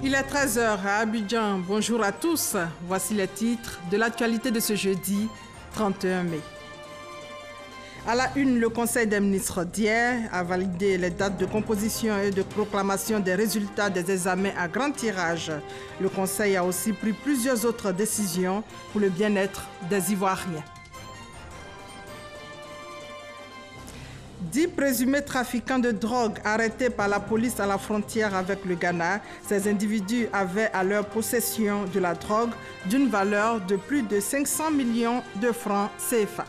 Il est 13 h à Abidjan. Bonjour à tous. Voici les titres de l'actualité de ce jeudi 31 mai. À la une, le Conseil des ministres d'hier a validé les dates de composition et de proclamation des résultats des examens à grand tirage. Le Conseil a aussi pris plusieurs autres décisions pour le bien-être des Ivoiriens. 10 présumés trafiquants de drogue arrêtés par la police à la frontière avec le Ghana. Ces individus avaient à leur possession de la drogue d'une valeur de plus de 500 millions de francs CFA.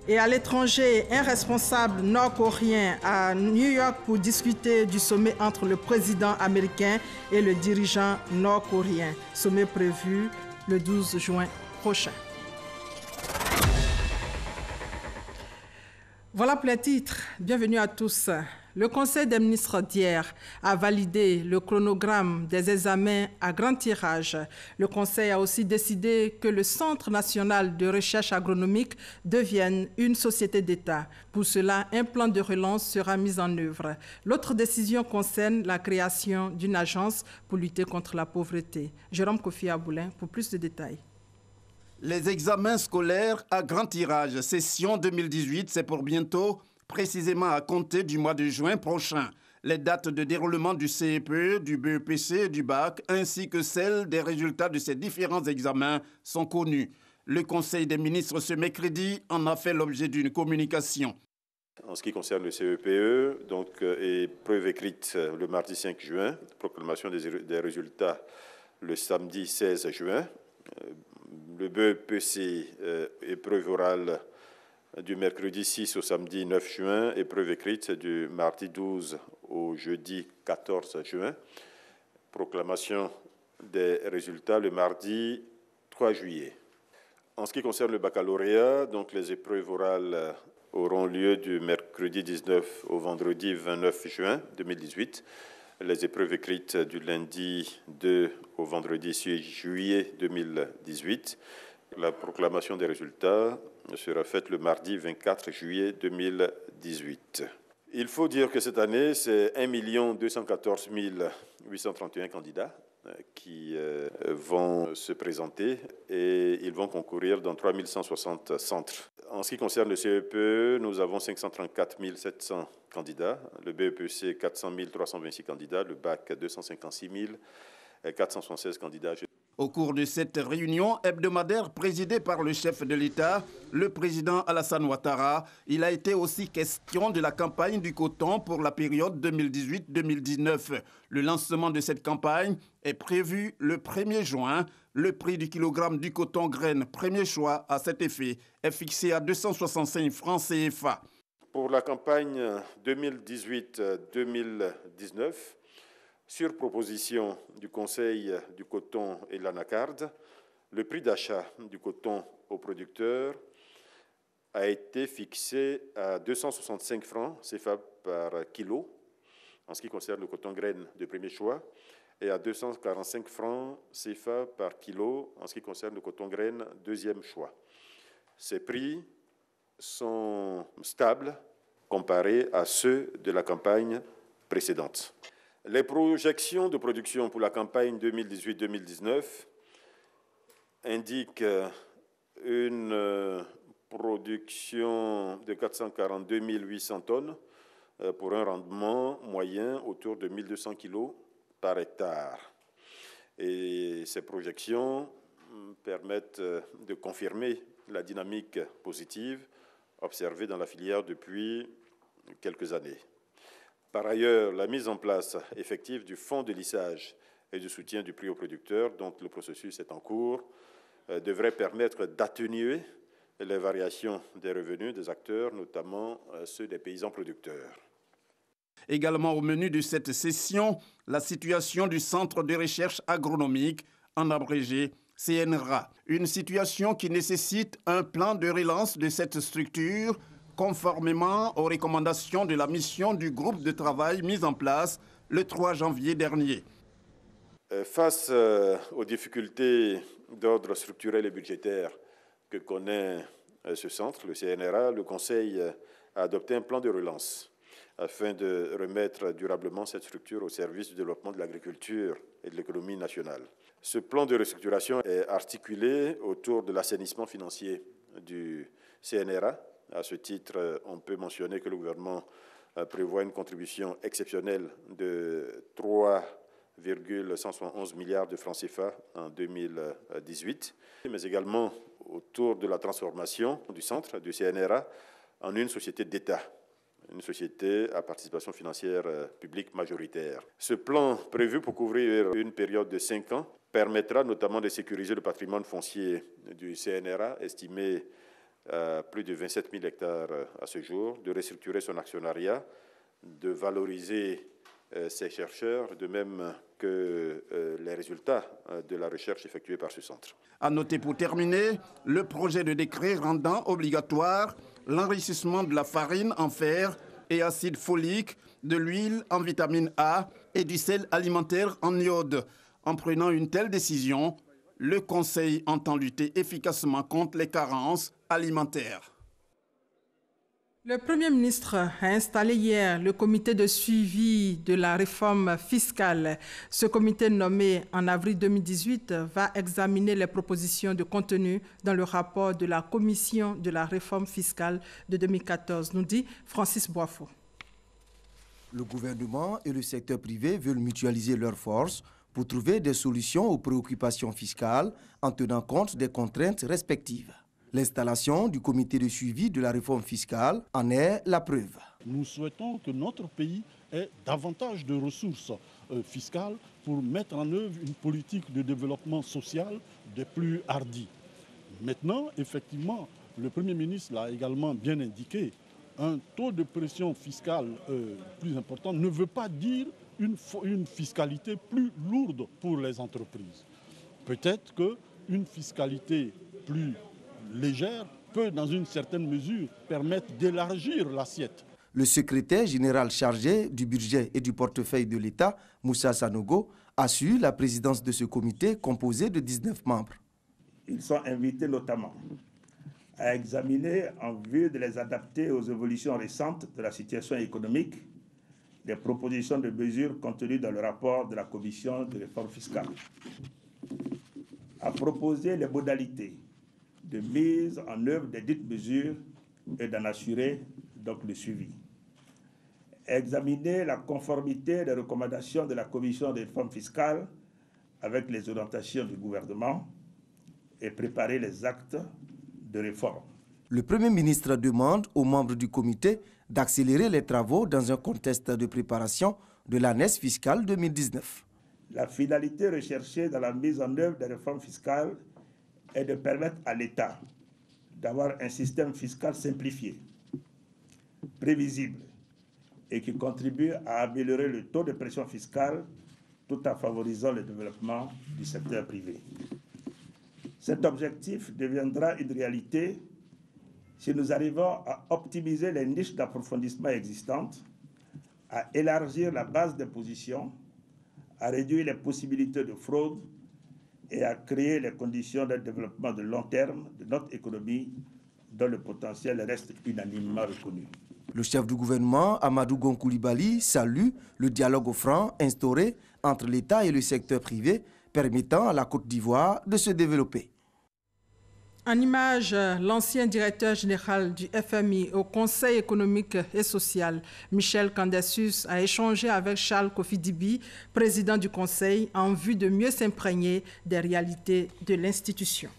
Et à l'étranger, un responsable nord-coréen à New York pour discuter du sommet entre le président américain et le dirigeant nord-coréen. Sommet prévu le 12 juin prochain. Voilà pour les titres. Bienvenue à tous. Le Conseil des ministres d'hier a validé le chronogramme des examens à grand tirage. Le Conseil a aussi décidé que le Centre national de recherche agronomique devienne une société d'État. Pour cela, un plan de relance sera mis en œuvre. L'autre décision concerne la création d'une agence pour lutter contre la pauvreté. Jérôme Kofi Aboulin pour plus de détails. Les examens scolaires à grand tirage, session 2018, c'est pour bientôt, précisément à compter du mois de juin prochain. Les dates de déroulement du CEPE, du BEPC et du BAC, ainsi que celles des résultats de ces différents examens, sont connues. Le Conseil des ministres ce mercredi en a fait l'objet d'une communication. En ce qui concerne le CEPE, épreuve écrite le mardi 5 juin, proclamation des résultats le samedi 16 juin. Le BEPC, épreuve orale du mercredi 6 au samedi 9 juin, épreuve écrite du mardi 12 au jeudi 14 juin, proclamation des résultats le mardi 3 juillet. En ce qui concerne le baccalauréat, donc les épreuves orales auront lieu du mercredi 19 au vendredi 29 juin 2018. Les épreuves écrites du lundi 2 au vendredi 6 juillet 2018. La proclamation des résultats sera faite le mardi 24 juillet 2018. Il faut dire que cette année, c'est 1 214 831 candidats qui vont se présenter et ils vont concourir dans 3 160 centres. En ce qui concerne le CEPE, nous avons 534 700 candidats, le BEPC 400 326 candidats, le BAC 256 476 candidats. Au cours de cette réunion hebdomadaire présidée par le chef de l'État, le président Alassane Ouattara, il a été aussi question de la campagne du coton pour la période 2018-2019. Le lancement de cette campagne est prévu le 1er juin. Le prix du kilogramme du coton graine premier choix à cet effet est fixé à 265 francs CFA. Pour la campagne 2018-2019, sur proposition du Conseil du coton et de l'anacarde, le prix d'achat du coton aux producteurs a été fixé à 265 francs CFA par kilo, en ce qui concerne le coton graine de premier choix, et à 245 francs CFA par kilo, en ce qui concerne le coton graine deuxième choix. Ces prix sont stables comparés à ceux de la campagne précédente. Les projections de production pour la campagne 2018-2019 indiquent une production de 442 800 tonnes pour un rendement moyen autour de 1200 kg par hectare. Et ces projections permettent de confirmer la dynamique positive observée dans la filière depuis quelques années. Par ailleurs, la mise en place effective du fonds de lissage et du soutien du prix aux producteurs, dont le processus est en cours, devrait permettre d'atténuer les variations des revenus des acteurs, notamment ceux des paysans producteurs. Également au menu de cette session, la situation du Centre de recherche agronomique, en abrégé CNRA. Une situation qui nécessite un plan de relance de cette structure, conformément aux recommandations de la mission du groupe de travail mis en place le 3 janvier dernier. Face aux difficultés d'ordre structurel et budgétaire que connaît ce centre, le CNRA, le Conseil a adopté un plan de relance afin de remettre durablement cette structure au service du développement de l'agriculture et de l'économie nationale. Ce plan de restructuration est articulé autour de l'assainissement financier du CNRA. À ce titre, on peut mentionner que le gouvernement prévoit une contribution exceptionnelle de 3,111 milliards de francs CFA en 2018, mais également autour de la transformation du centre du CNRA en une société d'État, une société à participation financière publique majoritaire. Ce plan, prévu pour couvrir une période de 5 ans, permettra notamment de sécuriser le patrimoine foncier du CNRA, estimé à plus de 27 000 hectares à ce jour, de restructurer son actionnariat, de valoriser ses chercheurs, de même que les résultats de la recherche effectuée par ce centre. À noter pour terminer, le projet de décret rendant obligatoire l'enrichissement de la farine en fer et acide folique, de l'huile en vitamine A et du sel alimentaire en iode. En prenant une telle décision, le Conseil entend lutter efficacement contre les carences alimentaires. Le Premier ministre a installé hier le comité de suivi de la réforme fiscale. Ce comité nommé en avril 2018 va examiner les propositions de contenu dans le rapport de la Commission de la réforme fiscale de 2014, nous dit Francis Boifo. Le gouvernement et le secteur privé veulent mutualiser leurs forces pour trouver des solutions aux préoccupations fiscales en tenant compte des contraintes respectives. L'installation du comité de suivi de la réforme fiscale en est la preuve. Nous souhaitons que notre pays ait davantage de ressources fiscales pour mettre en œuvre une politique de développement social des plus hardis. Maintenant, effectivement, le Premier ministre l'a également bien indiqué, un taux de pression fiscale plus important ne veut pas dire une fiscalité plus lourde pour les entreprises. Peut-être qu'une fiscalité plus légère peut, dans une certaine mesure, permettre d'élargir l'assiette. Le secrétaire général chargé du budget et du portefeuille de l'État, Moussa Sanogo, assure la présidence de ce comité composé de 19 membres. Ils sont invités notamment à examiner, en vue de les adapter aux évolutions récentes de la situation économique, des propositions de mesures contenues dans le rapport de la Commission de réforme fiscale, à proposer les modalités de mise en œuvre des dites mesures et d'en assurer donc le suivi. Examiner la conformité des recommandations de la Commission de réforme fiscale avec les orientations du gouvernement et préparer les actes de réforme. Le Premier ministre demande aux membres du comité d'accélérer les travaux dans un contexte de préparation de l'année fiscale 2019. La finalité recherchée dans la mise en œuvre des réformes fiscales est de permettre à l'État d'avoir un système fiscal simplifié, prévisible et qui contribue à améliorer le taux de pression fiscale tout en favorisant le développement du secteur privé. Cet objectif deviendra une réalité si nous arrivons à optimiser les niches d'approfondissement existantes, à élargir la base d'imposition, à réduire les possibilités de fraude et à créer les conditions d'un développement de long terme de notre économie dont le potentiel reste unanimement reconnu. Le chef du gouvernement, Amadou Gon Coulibaly, salue le dialogue franc instauré entre l'État et le secteur privé, permettant à la Côte d'Ivoire de se développer. En image, l'ancien directeur général du FMI au Conseil économique et social, Michel Candesus, a échangé avec Charles Kofi Dibi, président du Conseil, en vue de mieux s'imprégner des réalités de l'institution.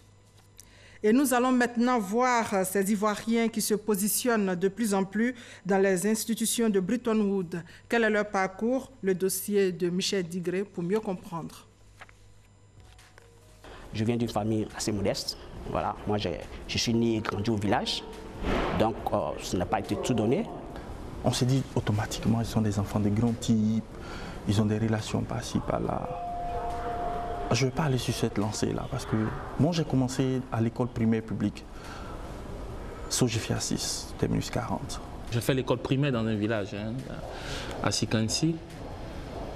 Et nous allons maintenant voir ces Ivoiriens qui se positionnent de plus en plus dans les institutions de Bretton Woods. Quel est leur parcours? Le dossier de Michel Digré pour mieux comprendre. Je viens d'une famille assez modeste. Voilà, moi je suis né et grandi au village, donc ça n'a pas été tout donné. On s'est dit automatiquement, ils sont des enfants de grands types, ils ont des relations par-ci, par-là. Je ne vais pas aller sur cette lancée-là, parce que moi j'ai commencé à l'école primaire publique, Sojifi à 6, terminus 40. Je fais l'école primaire dans un village, à Sikansi,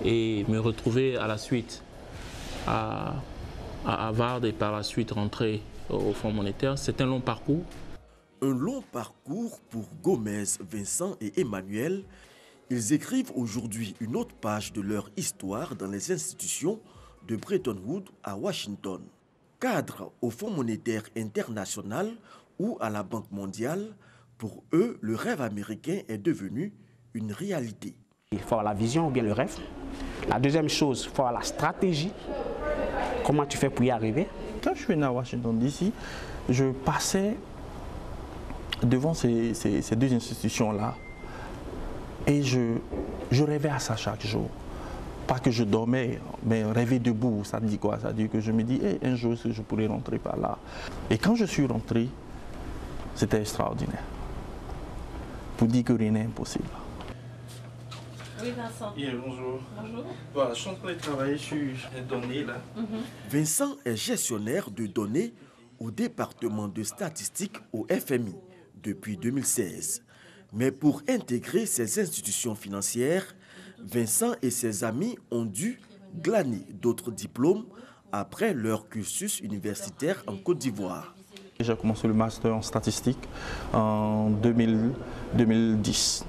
et me retrouver à la suite à Harvard et par la suite rentrer au Fonds monétaire. C'est un long parcours. Un long parcours pour Gomez, Vincent et Emmanuel. Ils écrivent aujourd'hui une autre page de leur histoire dans les institutions de Bretton Woods à Washington. Cadres au Fonds monétaire international ou à la Banque mondiale, pour eux, le rêve américain est devenu une réalité. Il faut avoir la vision ou bien le rêve. La deuxième chose, il faut avoir la stratégie. Comment tu fais pour y arriver? Quand je suis venu à Washington DC, je passais devant ces deux institutions-là et je rêvais à ça chaque jour. Pas que je dormais, mais rêver debout, ça dit quoi? Ça dit que je me dis, hey, un jour, je pourrais rentrer par là. Et quand je suis rentré, c'était extraordinaire. Pour dire que rien n'est impossible. Oui, Vincent. Yeah, bonjour. Bonjour. Voilà, je suis en train de travailler sur les données là. Vincent est gestionnaire de données au département de statistique au FMI depuis 2016. Mais pour intégrer ces institutions financières, Vincent et ses amis ont dû glaner d'autres diplômes après leur cursus universitaire en Côte d'Ivoire. J'ai commencé le master en statistique en 2010.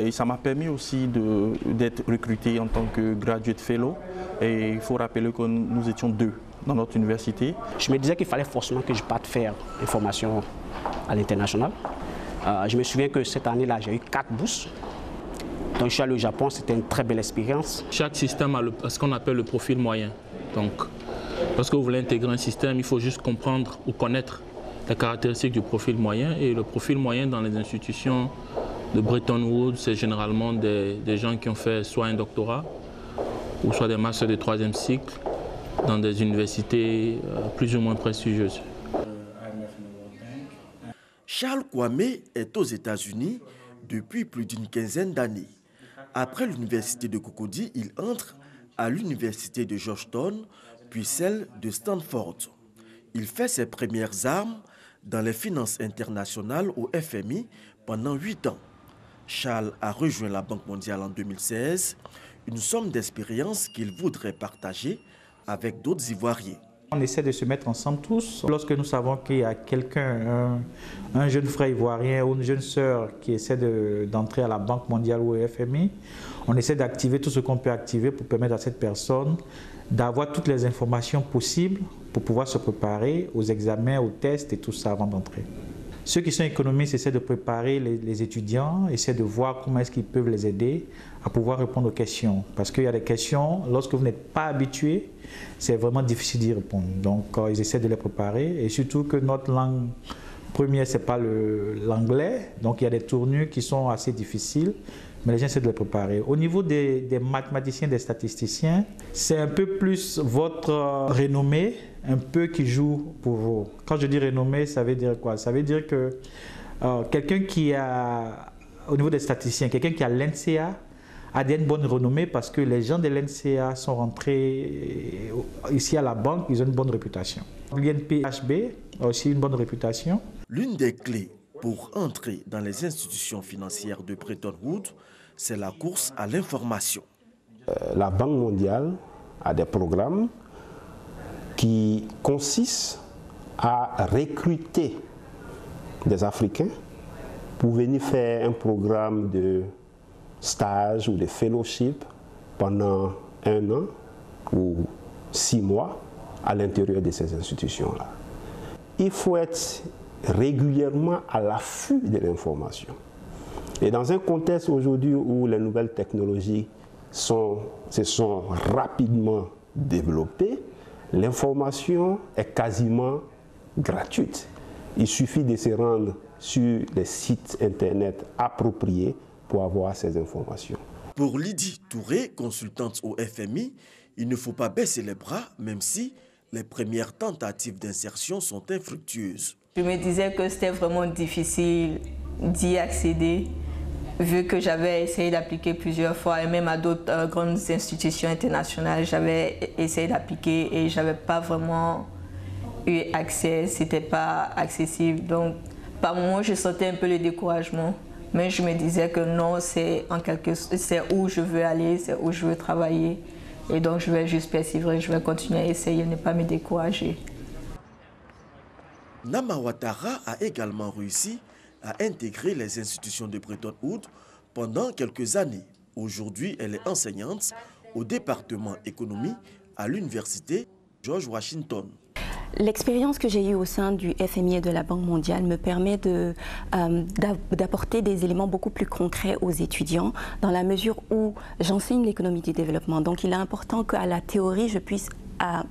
Et ça m'a permis aussi d'être recruté en tant que graduate fellow. Et il faut rappeler que nous étions 2 dans notre université. Je me disais qu'il fallait forcément que je parte faire une formation à l'international. Je me souviens que cette année-là, j'ai eu 4 bourses. Donc je suis allé au Japon, c'était une très belle expérience. Chaque système a ce qu'on appelle le profil moyen. Donc, lorsque vous voulez intégrer un système, il faut juste comprendre ou connaître les caractéristiques du profil moyen. Et le profil moyen dans les institutions de Bretton Woods, c'est généralement des gens qui ont fait soit un doctorat ou soit des masters de 3e cycle dans des universités plus ou moins prestigieuses. Charles Kwame est aux États-Unis depuis plus d'une quinzaine d'années. Après l'université de Cocody, il entre à l'université de Georgetown, puis celle de Stanford. Il fait ses premières armes dans les finances internationales au FMI pendant 8 ans. Charles a rejoint la Banque mondiale en 2016, une somme d'expérience qu'il voudrait partager avec d'autres Ivoiriens. On essaie de se mettre ensemble tous. Lorsque nous savons qu'il y a quelqu'un, un jeune frère ivoirien ou une jeune sœur qui essaie d'entrer à la Banque mondiale ou au FMI, on essaie d'activer tout ce qu'on peut activer pour permettre à cette personne d'avoir toutes les informations possibles pour pouvoir se préparer aux examens, aux tests et tout ça avant d'entrer. Ceux qui sont économistes essaient de préparer les étudiants, essaient de voir comment est-ce qu'ils peuvent les aider à pouvoir répondre aux questions. Parce qu'il y a des questions, lorsque vous n'êtes pas habitué, c'est vraiment difficile d'y répondre. Donc ils essaient de les préparer et surtout que notre langue première, ce n'est pas l'anglais. Donc il y a des tournures qui sont assez difficiles, mais les gens essaient de les préparer. Au niveau des mathématiciens, des statisticiens, c'est un peu plus votre renommée, un peu qui joue pour vous. Quand je dis renommée, ça veut dire quoi? Ça veut dire que quelqu'un qui a, au niveau des statisticiens, quelqu'un qui a l'NCA a une bonne renommée parce que les gens de l'NCA sont rentrés ici à la banque, ils ont une bonne réputation. L'INPHB a aussi une bonne réputation. L'une des clés pour entrer dans les institutions financières de Bretton Woods, c'est la course à l'information. La Banque mondiale a des programmes qui consistent à recruter des Africains pour venir faire un programme de stage ou de fellowship pendant 1 an ou 6 mois à l'intérieur de ces institutions-là. Il faut être régulièrement à l'affût de l'information. Et dans un contexte aujourd'hui où les nouvelles technologies se sont rapidement développées, l'information est quasiment gratuite. Il suffit de se rendre sur les sites internet appropriés pour avoir ces informations. Pour Lydie Touré, consultante au FMI, il ne faut pas baisser les bras, même si les premières tentatives d'insertion sont infructueuses. Je me disais que c'était vraiment difficile d'y accéder, vu que j'avais essayé d'appliquer plusieurs fois, et même à d'autres grandes institutions internationales, j'avais essayé d'appliquer et je n'avais pas vraiment eu accès, ce n'était pas accessible. Donc, par moments, je sentais un peu le découragement. Mais je me disais que non, c'est où je veux aller, c'est où je veux travailler. Et donc je vais juste persévérer, je vais continuer à essayer, ne pas me décourager. Nama Ouattara a également réussi à intégrer les institutions de Bretton Woods pendant quelques années. Aujourd'hui, elle est enseignante au département économie à l'université George Washington. L'expérience que j'ai eue au sein du FMI et de la Banque mondiale me permet d'apporter des éléments beaucoup plus concrets aux étudiants dans la mesure où j'enseigne l'économie du développement. Donc il est important qu'à la théorie, je puisse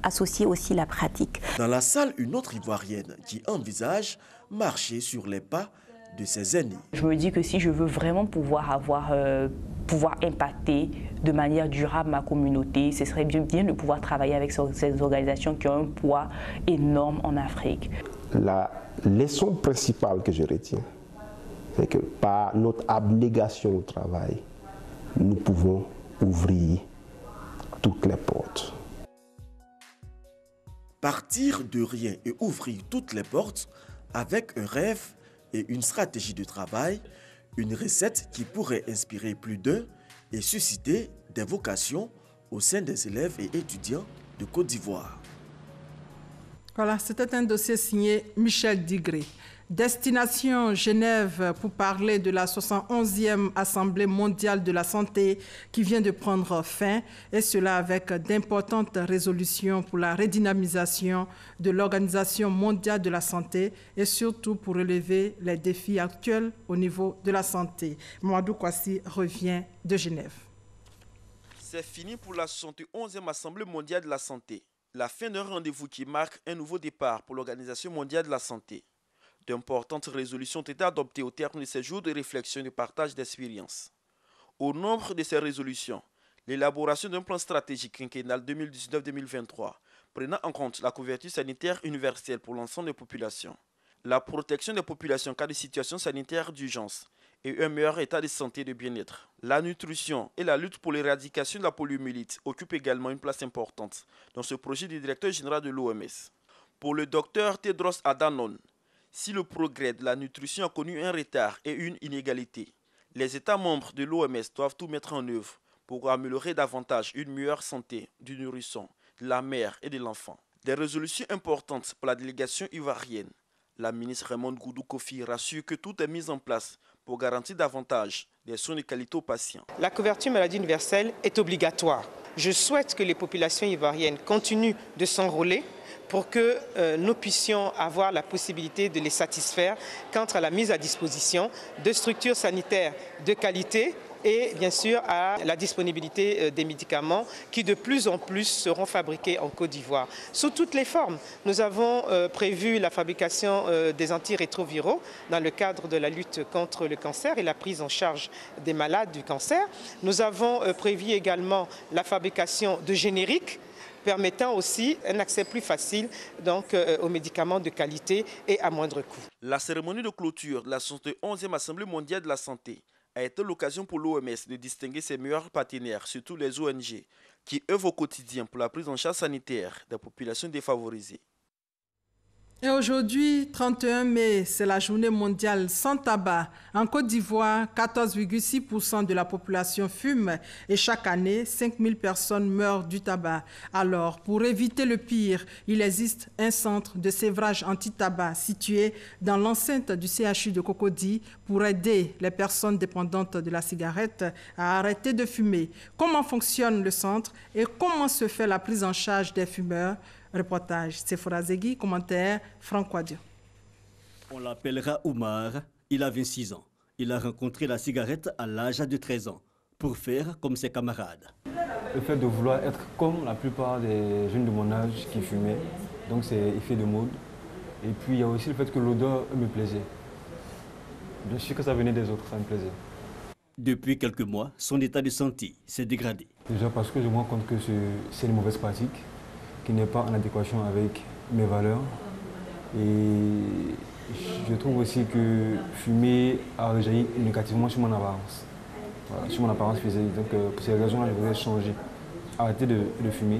associer aussi la pratique. Dans la salle, une autre Ivoirienne qui envisage marcher sur les pas de ses aînés. Je me dis que si je veux vraiment pouvoir impacter de manière durable ma communauté, ce serait bien de pouvoir travailler avec ces organisations qui ont un poids énorme en Afrique. La leçon principale que je retiens, c'est que par notre abnégation au travail, nous pouvons ouvrir toutes les portes. Partir de rien et ouvrir toutes les portes avec un rêve et une stratégie de travail, une recette qui pourrait inspirer plus d'un et susciter des vocations au sein des élèves et étudiants de Côte d'Ivoire. Voilà, c'était un dossier signé Michel Digré. Destination Genève pour parler de la 71e Assemblée mondiale de la santé qui vient de prendre fin, et cela avec d'importantes résolutions pour la redynamisation de l'Organisation mondiale de la santé et surtout pour relever les défis actuels au niveau de la santé. Mamadou Kwasi revient de Genève. C'est fini pour la 71e Assemblée mondiale de la santé. La fin d'un rendez-vous qui marque un nouveau départ pour l'Organisation mondiale de la santé. D'importantes résolutions ont été adoptées au terme de ces jours de réflexion et de partage d'expériences. Au nombre de ces résolutions, l'élaboration d'un plan stratégique quinquennal 2019-2023, prenant en compte la couverture sanitaire universelle pour l'ensemble des populations, la protection des populations en cas de situation sanitaire d'urgence et un meilleur état de santé et de bien-être. La nutrition et la lutte pour l'éradication de la poliomyélite occupent également une place importante dans ce projet du directeur général de l'OMS. Pour le docteur Tedros Adhanom, si le progrès de la nutrition a connu un retard et une inégalité, les États membres de l'OMS doivent tout mettre en œuvre pour améliorer davantage une meilleure santé du nourrisson, de la mère et de l'enfant. Des résolutions importantes pour la délégation ivoirienne. La ministre Raymond Goudou Kofi rassure que tout est mis en place pour garantir davantage des soins de qualité aux patients. La couverture maladie universelle est obligatoire. Je souhaite que les populations ivoiriennes continuent de s'enrôler pour que nous puissions avoir la possibilité de les satisfaire quant à la mise à disposition de structures sanitaires de qualité et bien sûr à la disponibilité des médicaments qui de plus en plus seront fabriqués en Côte d'Ivoire. Sous toutes les formes, nous avons prévu la fabrication des antirétroviraux dans le cadre de la lutte contre le cancer et la prise en charge des malades du cancer. Nous avons prévu également la fabrication de génériques permettant aussi un accès plus facile donc, aux médicaments de qualité et à moindre coût. La cérémonie de clôture de la 71e Assemblée mondiale de la santé a été l'occasion pour l'OMS de distinguer ses meilleurs partenaires, surtout les ONG, qui œuvrent au quotidien pour la prise en charge sanitaire des populations défavorisées. Et aujourd'hui, 31 mai, c'est la journée mondiale sans tabac. En Côte d'Ivoire, 14,6% de la population fume et chaque année, 5000 personnes meurent du tabac. Alors, pour éviter le pire, il existe un centre de sévrage anti-tabac situé dans l'enceinte du CHU de Cocody pour aider les personnes dépendantes de la cigarette à arrêter de fumer. Comment fonctionne le centre et comment se fait la prise en charge des fumeurs? Reportage Sephora Zegui, commentaire Franck Wadio. On l'appellera Oumar, il a 26 ans. Il a rencontré la cigarette à l'âge de 13 ans pour faire comme ses camarades. Le fait de vouloir être comme la plupart des jeunes de mon âge qui fumaient, donc c'est effet de mode. Et puis il y a aussi le fait que l'odeur me plaisait. Bien sûr que ça venait des autres, ça me plaisait. Depuis quelques mois, son état de santé s'est dégradé. Déjà parce que je me rends compte que c'est une mauvaise pratique qui n'est pas en adéquation avec mes valeurs. Et je trouve aussi que fumer a rejailli négativement sur mon apparence. Voilà, sur mon apparence physique. Donc pour ces raisons-là, je voudrais changer. Arrêter de fumer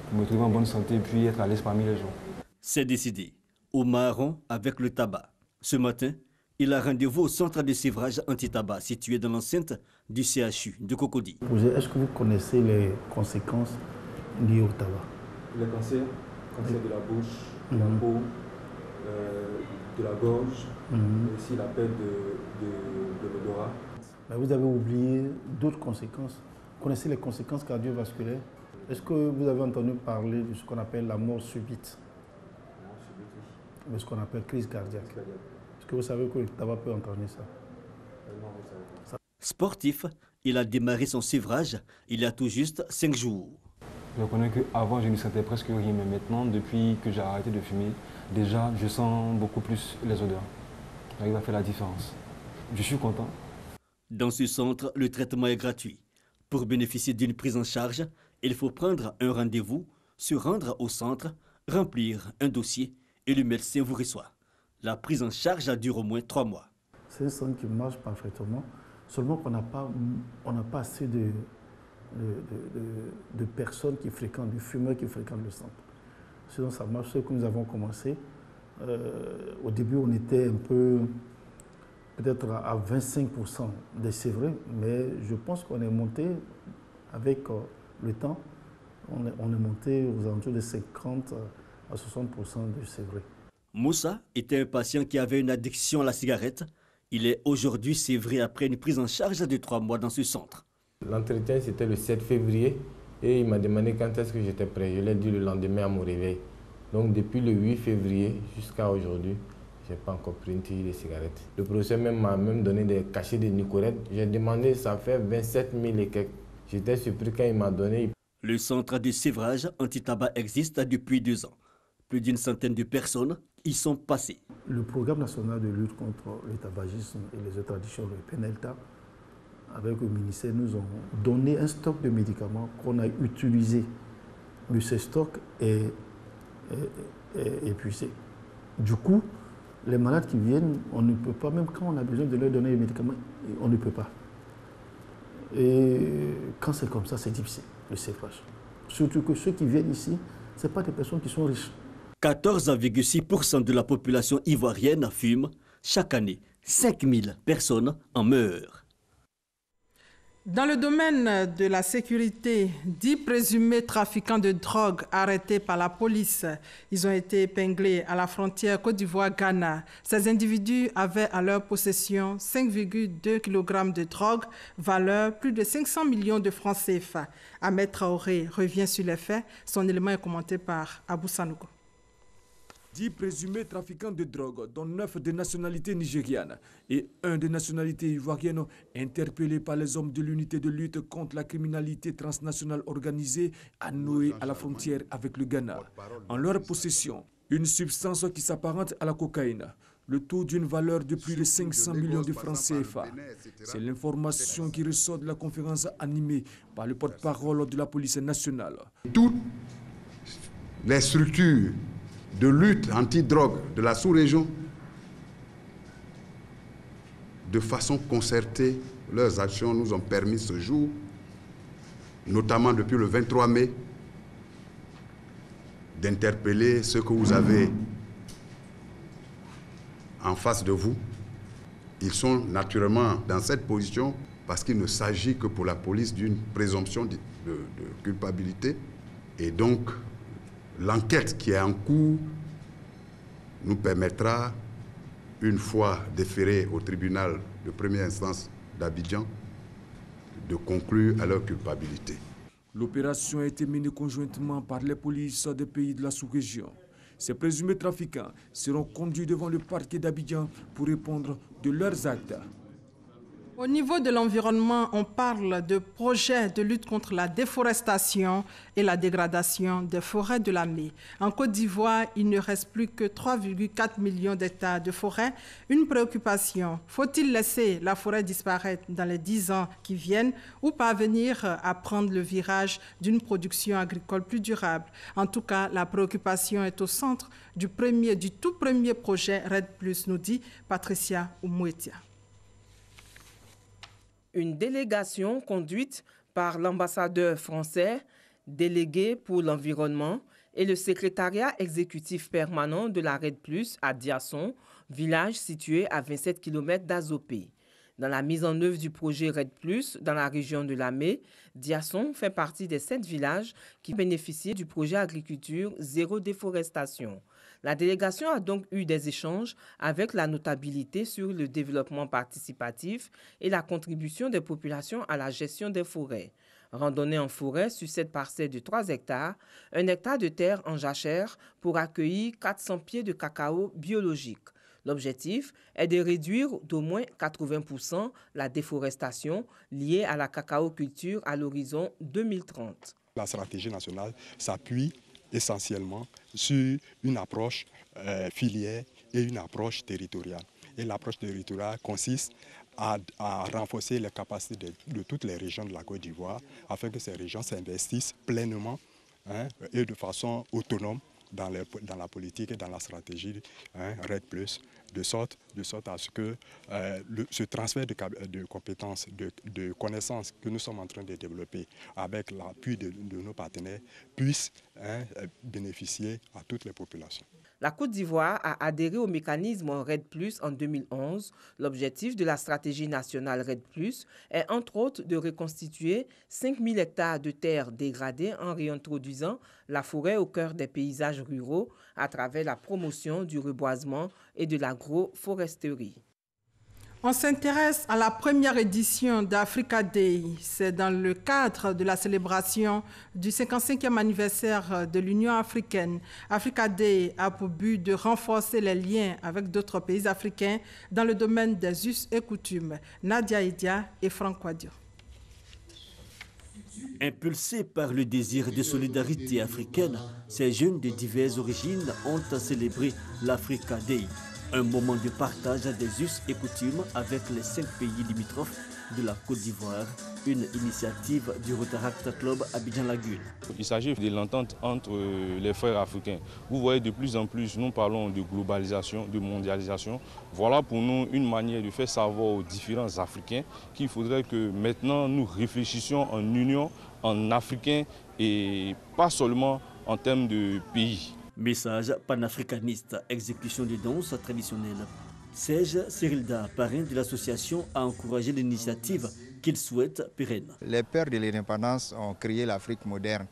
pour me trouver en bonne santé et puis être à l'aise parmi les gens. C'est décidé. Oumar rompt avec le tabac. Ce matin, il a rendez-vous au centre de sévrage anti-tabac situé dans l'enceinte du CHU de Cocody. Est-ce que vous connaissez les conséquences liées au tabac? Le cancer de la bouche, de la peau, de la gorge, mais aussi la perte de l'odorat. Mais vous avez oublié d'autres conséquences. Vous connaissez les conséquences cardiovasculaires? Est-ce que vous avez entendu parler de ce qu'on appelle la mort subite? De ce qu'on appelle crise cardiaque. Est-ce que vous savez que le tabac peut entraîner ça? Sportif, il a démarré son sévrage il y a tout juste 5 jours. Je reconnais qu'avant, je ne sentais presque rien, mais maintenant, depuis que j'ai arrêté de fumer, déjà, je sens beaucoup plus les odeurs. J'arrive à faire la différence. Je suis content. Dans ce centre, le traitement est gratuit. Pour bénéficier d'une prise en charge, il faut prendre un rendez-vous, se rendre au centre, remplir un dossier et le médecin vous reçoit. La prise en charge dure au moins 3 mois. C'est un centre qui marche parfaitement, seulement qu'on n'a pas assez de personnes qui fréquentent, de fumeurs qui fréquentent le centre. Sinon, ça marche. Ce que nous avons commencé, au début, on était un peu, peut-être à 25% des sévrés, mais je pense qu'on est monté avec le temps, on est monté aux alentours de 50 à 60% de sévrés. Moussa était un patient qui avait une addiction à la cigarette. Il est aujourd'hui sévré après une prise en charge de 3 mois dans ce centre. L'entretien, c'était le 7 février et il m'a demandé quand est-ce que j'étais prêt. Je l'ai dit le lendemain à mon réveil. Donc depuis le 8 février jusqu'à aujourd'hui, je n'ai pas encore pris une tige de cigarette. Le professeur m'a même donné des cachets de Nicorette. J'ai demandé, ça fait 27 000 et quelques. J'étais surpris quand il m'a donné. Le centre de sévrage anti-tabac existe depuis 2 ans. Plus d'une centaine de personnes y sont passées. Le programme national de lutte contre le tabagisme et les autres addictions, le PNLTA, avec le ministère, nous ont donné un stock de médicaments qu'on a utilisé. Mais ce stock est épuisé. Du coup, les malades qui viennent, on ne peut pas, même quand on a besoin de leur donner les médicaments, on ne peut pas. Et quand c'est comme ça, c'est difficile, le sévrage. Surtout que ceux qui viennent ici, ce ne sont pas des personnes qui sont riches. 14,6% de la population ivoirienne fume. Chaque année, 5000 personnes en meurent. Dans le domaine de la sécurité, 10 présumés trafiquants de drogue arrêtés par la police. Ils ont été épinglés à la frontière Côte d'Ivoire-Ghana. Ces individus avaient à leur possession 5,2 kg de drogue, valeur plus de 500 millions de francs CFA. Ahmed Traoré revient sur les faits. Son élément est commenté par Abou Sanogo. 10 présumés trafiquants de drogue, dont 9 de nationalité nigériane et 1 de nationalité ivoirienne, interpellés par les hommes de l'unité de lutte contre la criminalité transnationale organisée à Noé, à la frontière avec le Ghana. En leur possession, une substance qui s'apparente à la cocaïne, le taux d'une valeur de plus de 500 millions de francs CFA. C'est l'information qui ressort de la conférence animée par le porte-parole de la police nationale. Toutes les structures de lutte anti-drogue de la sous-région, de façon concertée, leurs actions nous ont permis ce jour, notamment depuis le 23 mai, d'interpeller ceux que vous avez en face de vous. Ils sont naturellement dans cette position parce qu'il ne s'agit que pour la police d'une présomption de culpabilité. Et donc, l'enquête qui est en cours nous permettra, une fois déférés au tribunal de première instance d'Abidjan, de conclure à leur culpabilité. L'opération a été menée conjointement par les polices des pays de la sous-région. Ces présumés trafiquants seront conduits devant le parquet d'Abidjan pour répondre de leurs actes. Au niveau de l'environnement, on parle de projets de lutte contre la déforestation et la dégradation des forêts de la Mée. En Côte d'Ivoire, il ne reste plus que 3,4 millions d'hectares de forêt. Une préoccupation, faut-il laisser la forêt disparaître dans les 10 ans qui viennent ou parvenir à prendre le virage d'une production agricole plus durable? En tout cas, la préoccupation est au centre du tout premier projet RED+, nous dit Patricia Oumouetia. Une délégation conduite par l'ambassadeur français, délégué pour l'environnement, et le secrétariat exécutif permanent de la RED+, à Diasson, village situé à 27 km d'Azopé. Dans la mise en œuvre du projet RED+, dans la région de la Mée, Diasson fait partie des 7 villages qui bénéficient du projet agriculture zéro déforestation. La délégation a donc eu des échanges avec la notabilité sur le développement participatif et la contribution des populations à la gestion des forêts. Randonnée en forêt sur cette parcelle de 3 hectares, 1 hectare de terre en jachère pour accueillir 400 pieds de cacao biologique. L'objectif est de réduire d'au moins 80% la déforestation liée à la cacaoculture à l'horizon 2030. La stratégie nationale s'appuie essentiellement sur une approche filière et une approche territoriale. Et l'approche territoriale consiste à renforcer les capacités de toutes les régions de la Côte d'Ivoire afin que ces régions s'investissent pleinement et de façon autonome dans la politique et dans la stratégie RED+, de sorte à ce que ce transfert de compétences, de connaissances que nous sommes en train de développer avec l'appui de nos partenaires puisse bénéficier à toutes les populations. La Côte d'Ivoire a adhéré au mécanisme RED+ en 2011. L'objectif de la stratégie nationale RED+ est entre autres de reconstituer 5000 hectares de terres dégradées en réintroduisant la forêt au cœur des paysages ruraux à travers la promotion du reboisement et de l'agroforesterie. On s'intéresse à la première édition d'Africa Day. C'est dans le cadre de la célébration du 55e anniversaire de l'Union africaine. Africa Day a pour but de renforcer les liens avec d'autres pays africains dans le domaine des us et coutumes. Nadia Idia et Franck Wadio. Impulsés par le désir de solidarité africaine, ces jeunes de diverses origines ont célébré l'Africa Day. Un moment de partage des us et coutumes avec les 5 pays limitrophes de la Côte d'Ivoire, une initiative du Rotaract Club Abidjan Lagune. Il s'agit de l'entente entre les frères africains. Vous voyez, de plus en plus, nous parlons de globalisation, de mondialisation. Voilà pour nous une manière de faire savoir aux différents Africains qu'il faudrait que maintenant nous réfléchissions en union, en Africains et pas seulement en termes de pays. Message panafricaniste, exécution de danse traditionnelle. Serge Cyrilda, parrain de l'association, a encouragé l'initiative qu'il souhaite pérenne. Les pères de l'indépendance ont créé l'Afrique moderne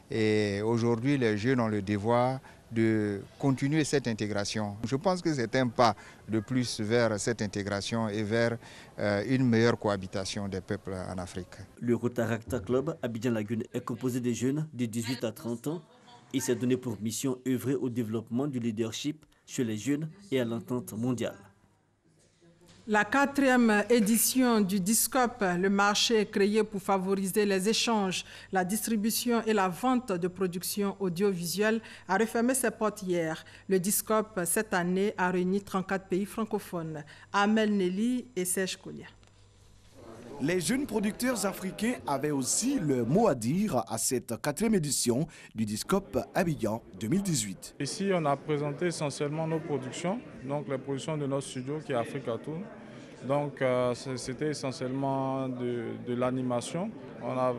et aujourd'hui les jeunes ont le devoir de continuer cette intégration. Je pense que c'est un pas de plus vers cette intégration et vers une meilleure cohabitation des peuples en Afrique. Le Rotaract Club Abidjan Lagune est composé de jeunes de 18 à 30 ans. Il s'est donné pour mission œuvrer au développement du leadership chez les jeunes et à l'entente mondiale. La 4e édition du Discope, le marché créé pour favoriser les échanges, la distribution et la vente de productions audiovisuelles, a refermé ses portes hier. Le Discope, cette année, a réuni 34 pays francophones. Amel Nelly et Serge Kolia. Les jeunes producteurs africains avaient aussi leur mot à dire à cette 4e édition du Discope Abidjan 2018. Ici, on a présenté essentiellement nos productions, donc les productions de notre studio qui est Africa Tour. Donc, c'était essentiellement de l'animation. On a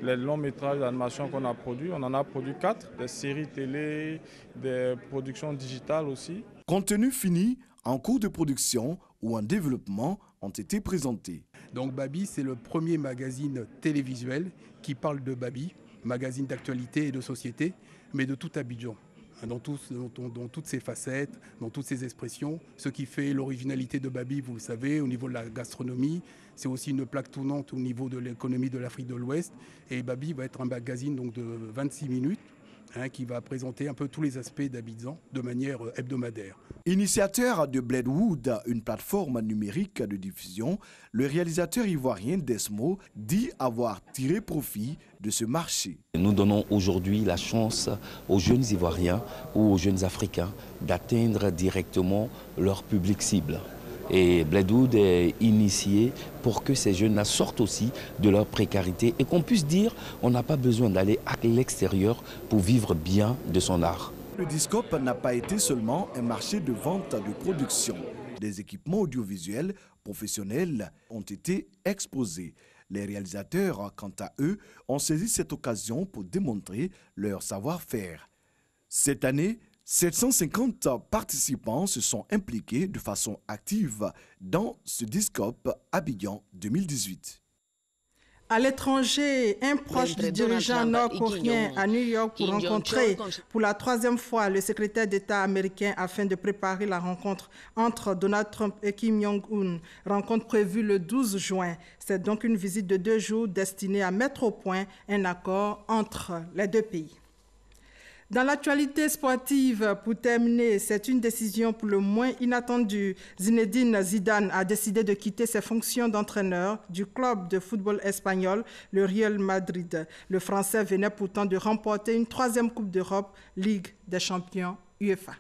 les longs métrages d'animation qu'on a produits. On en a produit 4, des séries télé, des productions digitales aussi. Contenu fini, en cours de production ou en développement ont été présentés. Donc Babi, c'est le premier magazine télévisuel qui parle de Babi, magazine d'actualité et de société, mais de tout Abidjan, dans toutes ses facettes, dans toutes ses expressions. Ce qui fait l'originalité de Babi, vous le savez, au niveau de la gastronomie, c'est aussi une plaque tournante au niveau de l'économie de l'Afrique de l'Ouest. Et Babi va être un magazine donc, de 26 minutes qui va présenter un peu tous les aspects d'Abidjan de manière hebdomadaire. Initiateur de Bledwood, une plateforme numérique de diffusion, le réalisateur ivoirien Desmo dit avoir tiré profit de ce marché. Nous donnons aujourd'hui la chance aux jeunes Ivoiriens ou aux jeunes Africains d'atteindre directement leur public cible. Et Bledwood est initié pour que ces jeunes-là sortent aussi de leur précarité et qu'on puisse dire on n'a pas besoin d'aller à l'extérieur pour vivre bien de son art. Le Discope n'a pas été seulement un marché de vente de production. Des équipements audiovisuels professionnels ont été exposés. Les réalisateurs, quant à eux, ont saisi cette occasion pour démontrer leur savoir-faire. Cette année, 750 participants se sont impliqués de façon active dans ce Discope Abidjan 2018. À l'étranger, un proche du dirigeant nord-coréen à New York pour rencontrer pour la 3e fois le secrétaire d'État américain afin de préparer la rencontre entre Donald Trump et Kim Jong-un. Rencontre prévue le 12 juin. C'est donc une visite de 2 jours destinée à mettre au point un accord entre les deux pays. Dans l'actualité sportive, pour terminer, c'est une décision pour le moins inattendue. Zinedine Zidane a décidé de quitter ses fonctions d'entraîneur du club de football espagnol, le Real Madrid. Le Français venait pourtant de remporter une 3e Coupe d'Europe, Ligue des champions UEFA.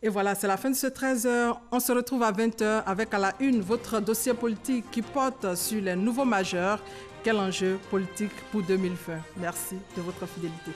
Et voilà, c'est la fin de ce 13h. On se retrouve à 20h avec à la une votre dossier politique qui porte sur les nouveaux majeurs. Quel enjeu politique pour 2020. Merci de votre fidélité.